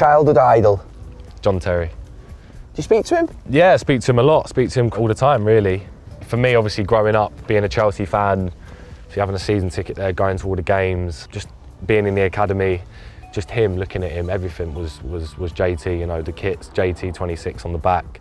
childhood idol? John Terry. Do you speak to him? Yeah, I speak to him a lot. Speak to him all the time, really. For me, obviously, growing up, being a Chelsea fan, having a season ticket there, going to all the games, just being in the academy, just him, looking at him, everything was JT, you know, the kits, JT 26 on the back.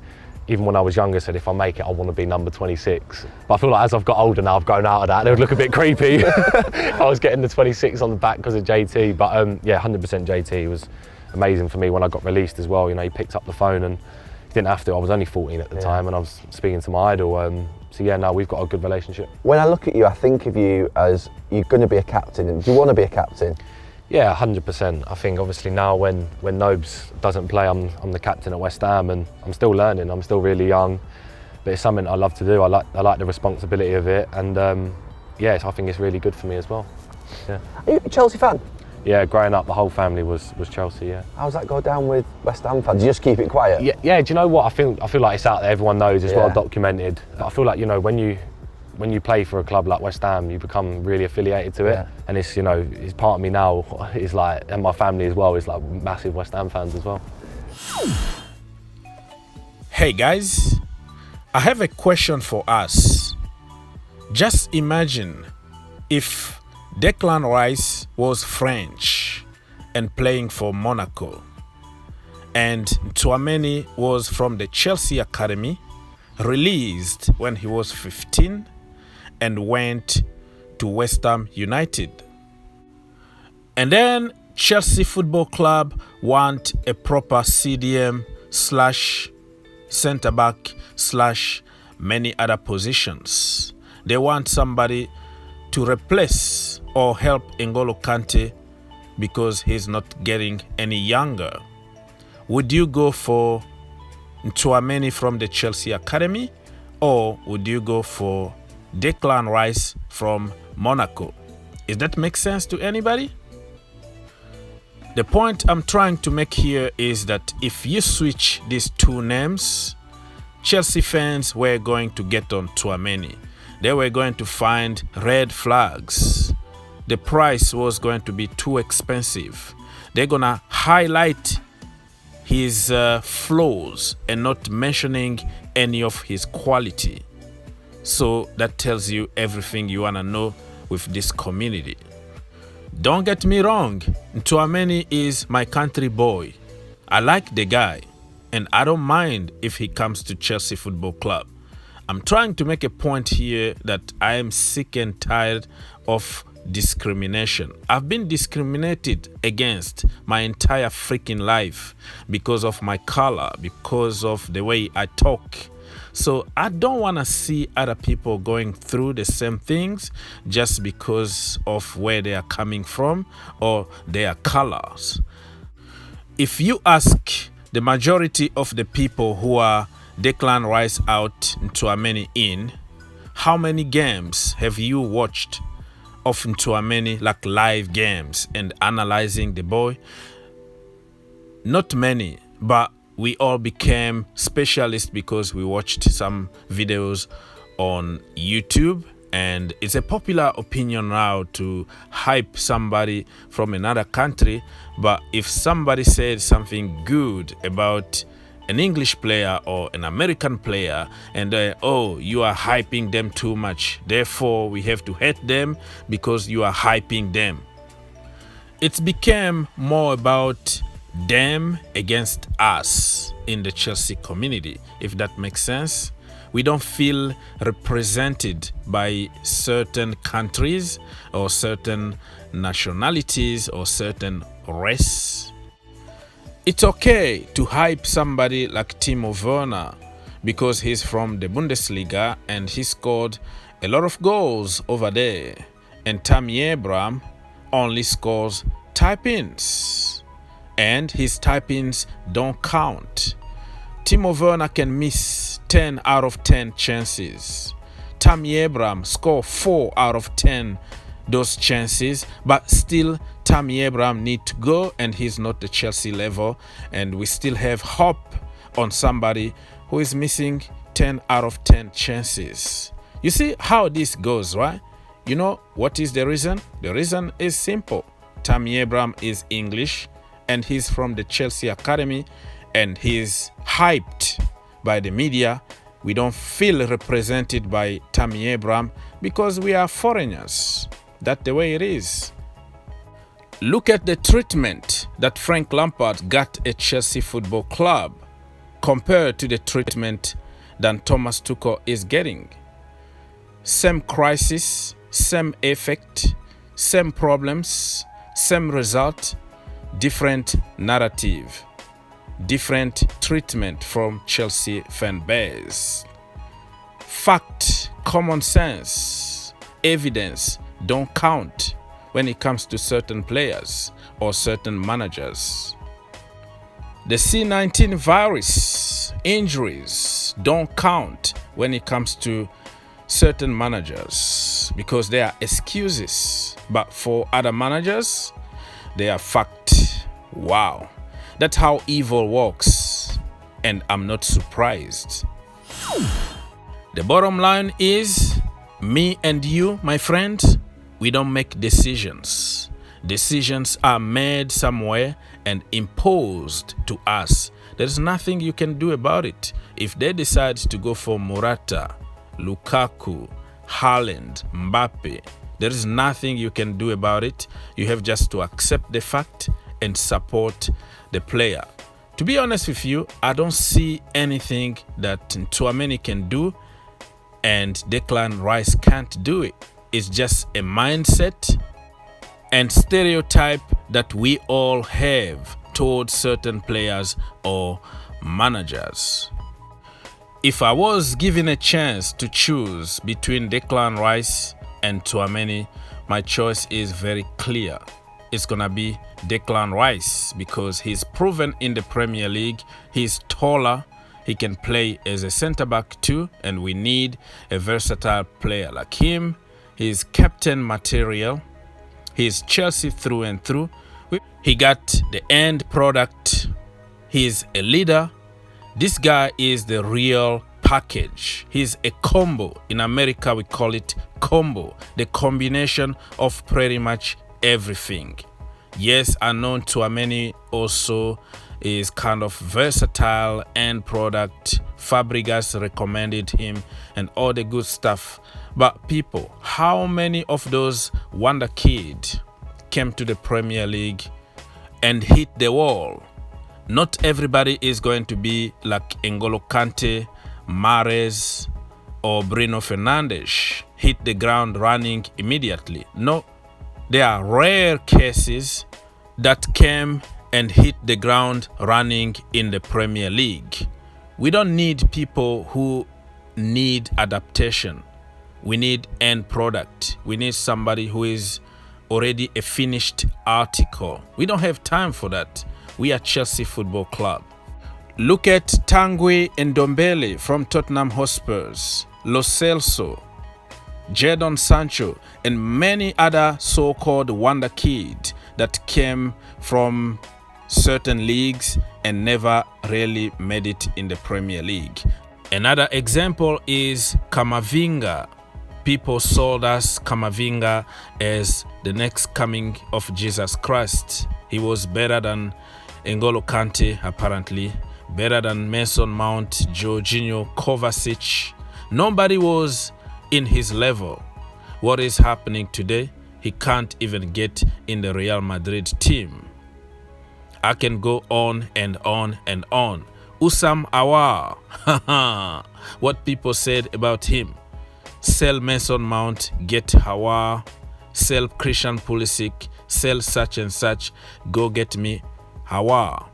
Even when I was younger, I said, if I make it, I want to be number 26. But I feel like as I've got older now, I've grown out of that. It would look a bit creepy if I was getting the 26 on the back because of JT. But yeah, 100% JT was amazing for me when I got released as well. You know, he picked up the phone and he didn't have to. I was only 14 at the time and I was speaking to my idol. So yeah, no, we've got a good relationship. When I look at you, I think of you as you're going to be a captain. And do you want to be a captain? Yeah, 100%. I think obviously now when Nobes doesn't play, I'm the captain at West Ham and I'm still learning. I'm still really young, but it's something I love to do. I like the responsibility of it, and yeah, I think it's really good for me as well. Yeah. Are you a Chelsea fan? Yeah, growing up, the whole family was Chelsea. Yeah. How's that go down with West Ham fans? Do you just keep it quiet? Yeah. Do you know what? I feel like it's out there. Everyone knows. It's well documented. But I feel like, you know, when you play for a club like West Ham, you become really affiliated to it, and it's, you know, it's part of me now. Is like, and my family as well is like massive West Ham fans as well. Hey guys, I have a question for us. Just imagine if Declan Rice was French and playing for Monaco, and Tchouameni was from the Chelsea Academy, released when he was 15, and went to West Ham United. And then Chelsea Football Club want a proper CDM / centre back / many other positions. They want somebody to replace or help N'Golo Kante because he's not getting any younger. Would you go for Tchouameni from the Chelsea Academy, or would you go for Declan Rice from Monaco? Does that make sense to anybody? The point I'm trying to make here is that if you switch these two names, Chelsea fans were going to get on Tchouameni. They were going to find red flags. The price was going to be too expensive. They're gonna highlight his flaws and not mentioning any of his quality. So that tells you everything you want to know with this community. Don't get me wrong, Tchouameni is my country boy. I like the guy and I don't mind if he comes to Chelsea Football Club. I'm trying to make a point here that I am sick and tired of discrimination. I've been discriminated against my entire freaking life because of my color, because of the way I talk. So I don't want to see other people going through the same things just because of where they are coming from or their colors. If you ask the majority of the people who are Declan Rice out, Tchouameni in, how many games have you watched of Tchouameni, like live games, and analyzing the boy? Not many, but we all became specialists because we watched some videos on YouTube, and it's a popular opinion now to hype somebody from another country. But if somebody said something good about an English player or an American player, and oh, you are hyping them too much, therefore we have to hate them because you are hyping them. It became more about them against us in the Chelsea community, if that makes sense. We don't feel represented by certain countries or certain nationalities or certain race. It's okay to hype somebody like Timo Werner because he's from the Bundesliga and he scored a lot of goals over there, and Tammy Abraham only scores type-ins, and his type-ins don't count. Timo Werner can miss 10 out of 10 chances. Tammy Abraham score 4 out of 10 those chances, but still Tammy Abraham need to go, and he's not the Chelsea level, and we still have hope on somebody who is missing 10 out of 10 chances. You see how this goes, right? You know what is the reason? The reason is simple. Tammy Abraham is English and he's from the Chelsea Academy and he's hyped by the media, we don't feel represented by Tammy Abraham because we are foreigners. That's the way it is. Look at the treatment that Frank Lampard got at Chelsea Football Club compared to the treatment that Thomas Tuchel is getting. Same crisis, same effect, same problems, same result, different narrative, different treatment from Chelsea fan base. Fact, common sense, evidence don't count when it comes to certain players or certain managers. The C-19 virus injuries don't count when it comes to certain managers because they are excuses, but for other managers they are fact. Wow, that's how evil works, and I'm not surprised. The bottom line is, me and you, my friend, we don't make decisions. Decisions are made somewhere and imposed to us. There's nothing you can do about it. If they decide to go for Morata, Lukaku, Haaland, Mbappe, there is nothing you can do about it. You have just to accept the fact and support the player. To be honest with you, I don't see anything that Tchouameni can do and Declan Rice can't do it. It's just a mindset and stereotype that we all have towards certain players or managers. If I was given a chance to choose between Declan Rice and Tchouameni, my choice is very clear. It's gonna be Declan Rice because he's proven in the Premier League. He's taller, he can play as a centre-back too, and we need a versatile player like him. He's captain material. He's Chelsea through and through. He got the end product. He's a leader. This guy is the real package. He's a combo. In America, we call it combo. The combination of pretty much everything. Yes, I know Tchouameni also is kind of versatile end product. Fabregas recommended him and all the good stuff. But people, how many of those wonder kids came to the Premier League and hit the wall? Not everybody is going to be like N'Golo Kante, Mahrez, or Bruno Fernandes, hit the ground running immediately. No, there are rare cases that came and hit the ground running in the Premier League. We don't need people who need adaptation. We need end product. We need somebody who is already a finished article. We don't have time for that. We are Chelsea Football Club. Look at Tanguy and Dembele from Tottenham Hotspurs, Lo Celso, Jadon Sancho, and many other so-called wonder kids that came from certain leagues and never really made it in the Premier League. Another example is Camavinga. People sold us Camavinga as the next coming of Jesus Christ. He was better than N'Golo Kante, apparently, better than Mason Mount, Jorginho, Kovacic. Nobody was in his level. What is happening today? He can't even get in the Real Madrid team. I can go on and on and on. Usam Awar, what people said about him. Sell Mason Mount, get Awar. Sell Christian Pulisic, sell such and such, go get me Awar.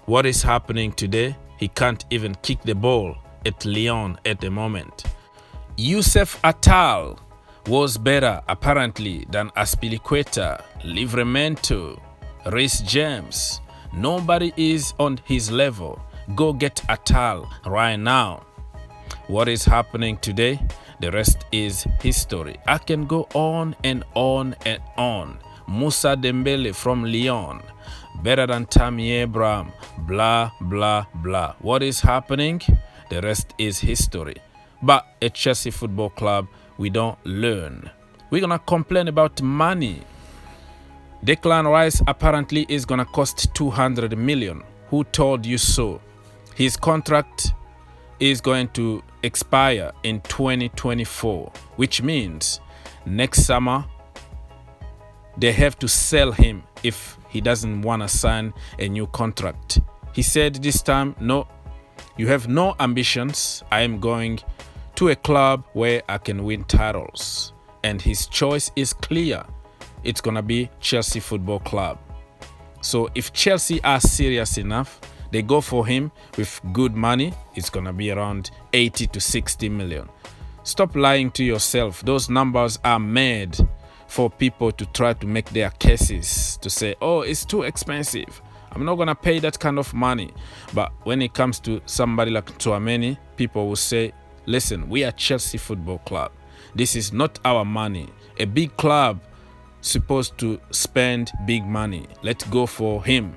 What is happening today? He can't even kick the ball at Lyon at the moment. Youssef Attal was better apparently than Azpilicueta, Livramento, Reece James. Nobody is on his level. Go get Attal right now. What is happening today? The rest is history. I can go on and on and on. Moussa Dembele from Lyon, better than Tammy Abraham, blah, blah, blah. What is happening? The rest is history. But at Chelsea Football Club, we don't learn. We're going to complain about money. Declan Rice apparently is gonna cost 200 million. Who told you so? His contract is going to expire in 2024, which means next summer they have to sell him if he doesn't want to sign a new contract. He said this time, no, you have no ambitions. I am going to a club where I can win titles. And his choice is clear. It's going to be Chelsea Football Club. So if Chelsea are serious enough, they go for him with good money. It's going to be around 80 to 60 million. Stop lying to yourself. Those numbers are made for people to try to make their cases, to say, oh, it's too expensive. I'm not going to pay that kind of money. But when it comes to somebody like Tchouameni, people will say, listen, we are Chelsea Football Club. This is not our money. A big club supposed to spend big money. Let's go for him.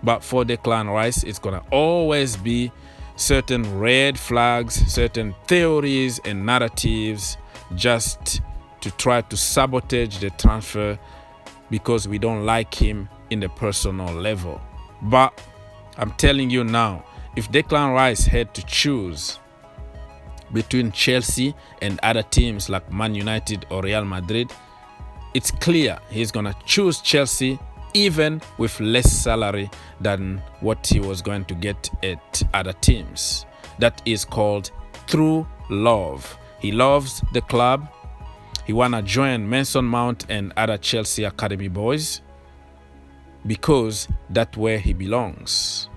But for Declan Rice, it's going to always be certain red flags, certain theories and narratives just to try to sabotage the transfer because we don't like him in the personal level. But I'm telling you now, if Declan Rice had to choose between Chelsea and other teams like Man United or Real Madrid, it's clear he's going to choose Chelsea even with less salary than what he was going to get at other teams. That is called true love. He loves the club. He wanna join Mason Mount and other Chelsea Academy boys because that's where he belongs.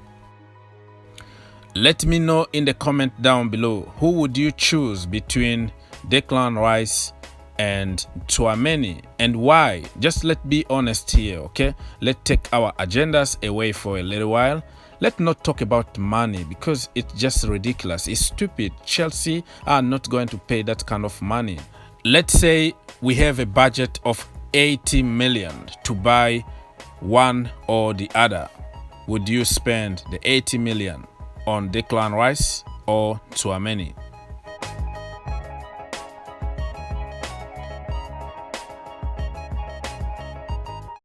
Let me know in the comment down below, who would you choose between Declan Rice and Tchouameni, and why? Just let's be honest here, okay? Let's take our agendas away for a little while. Let's not talk about money because it's just ridiculous. It's stupid. Chelsea are not going to pay that kind of money. Let's say we have a budget of 80 million to buy one or the other. Would you spend the 80 million on Declan Rice or Tchouameni?